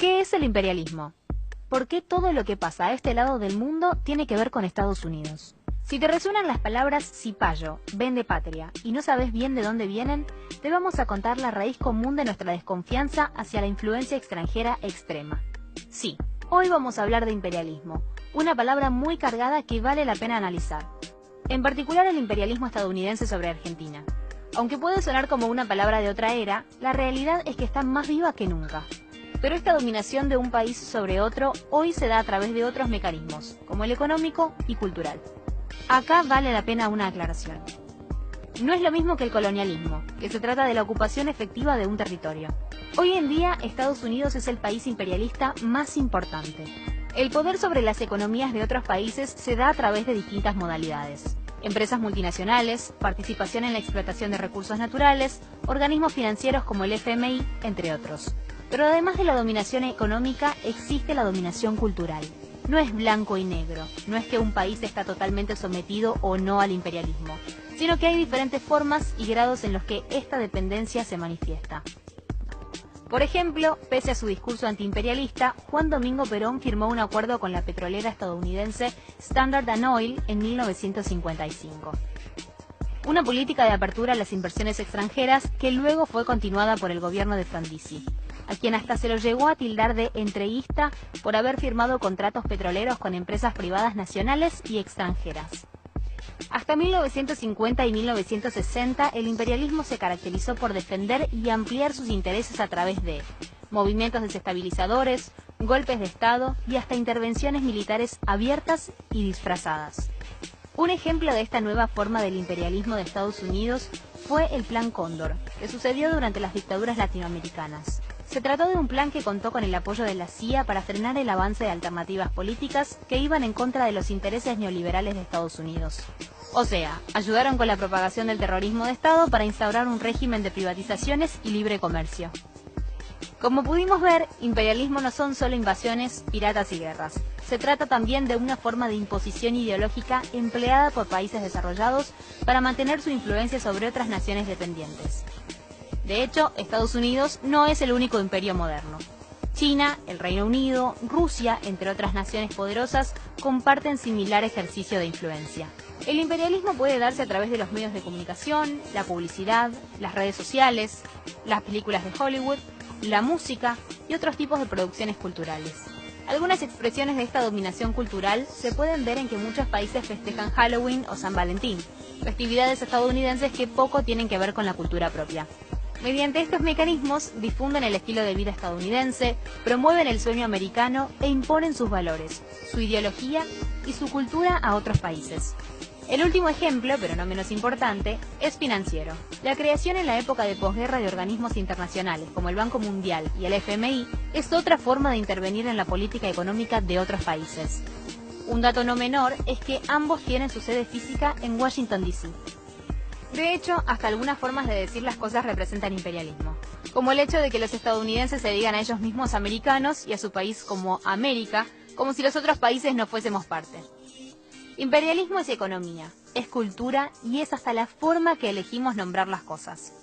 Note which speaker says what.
Speaker 1: ¿Qué es el imperialismo? ¿Por qué todo lo que pasa a este lado del mundo tiene que ver con Estados Unidos? Si te resuenan las palabras cipayo, vende patria y no sabes bien de dónde vienen, te vamos a contar la raíz común de nuestra desconfianza hacia la influencia extranjera extrema. Sí, hoy vamos a hablar de imperialismo, una palabra muy cargada que vale la pena analizar. En particular el imperialismo estadounidense sobre Argentina. Aunque puede sonar como una palabra de otra era, la realidad es que está más viva que nunca. Pero esta dominación de un país sobre otro hoy se da a través de otros mecanismos, como el económico y cultural. Acá vale la pena una aclaración. No es lo mismo que el colonialismo, que se trata de la ocupación efectiva de un territorio. Hoy en día, Estados Unidos es el país imperialista más importante. El poder sobre las economías de otros países se da a través de distintas modalidades. Empresas multinacionales, participación en la explotación de recursos naturales, organismos financieros como el FMI, entre otros. Pero además de la dominación económica, existe la dominación cultural. No es blanco y negro, no es que un país está totalmente sometido o no al imperialismo, sino que hay diferentes formas y grados en los que esta dependencia se manifiesta. Por ejemplo, pese a su discurso antiimperialista, Juan Domingo Perón firmó un acuerdo con la petrolera estadounidense Standard Oil en 1955. Una política de apertura a las inversiones extranjeras que luego fue continuada por el gobierno de Frondizi, a quien hasta se lo llegó a tildar de entreguista por haber firmado contratos petroleros con empresas privadas nacionales y extranjeras. Hasta 1950 y 1960, el imperialismo se caracterizó por defender y ampliar sus intereses a través de movimientos desestabilizadores, golpes de Estado y hasta intervenciones militares abiertas y disfrazadas. Un ejemplo de esta nueva forma del imperialismo de Estados Unidos fue el Plan Cóndor, que sucedió durante las dictaduras latinoamericanas. Se trató de un plan que contó con el apoyo de la CIA para frenar el avance de alternativas políticas que iban en contra de los intereses neoliberales de Estados Unidos. O sea, ayudaron con la propagación del terrorismo de Estado para instaurar un régimen de privatizaciones y libre comercio. Como pudimos ver, imperialismo no son solo invasiones, piratas y guerras. Se trata también de una forma de imposición ideológica empleada por países desarrollados para mantener su influencia sobre otras naciones dependientes. De hecho, Estados Unidos no es el único imperio moderno. China, el Reino Unido, Rusia, entre otras naciones poderosas, comparten similar ejercicio de influencia. El imperialismo puede darse a través de los medios de comunicación, la publicidad, las redes sociales, las películas de Hollywood, la música y otros tipos de producciones culturales. Algunas expresiones de esta dominación cultural se pueden ver en que muchos países festejan Halloween o San Valentín, festividades estadounidenses que poco tienen que ver con la cultura propia. Mediante estos mecanismos difunden el estilo de vida estadounidense, promueven el sueño americano e imponen sus valores, su ideología y su cultura a otros países. El último ejemplo, pero no menos importante, es financiero. La creación en la época de posguerra de organismos internacionales como el Banco Mundial y el FMI es otra forma de intervenir en la política económica de otros países. Un dato no menor es que ambos tienen su sede física en Washington, D.C. De hecho, hasta algunas formas de decir las cosas representan imperialismo, como el hecho de que los estadounidenses se digan a ellos mismos americanos y a su país como América, como si los otros países no fuésemos parte. Imperialismo es economía, es cultura y es hasta la forma que elegimos nombrar las cosas.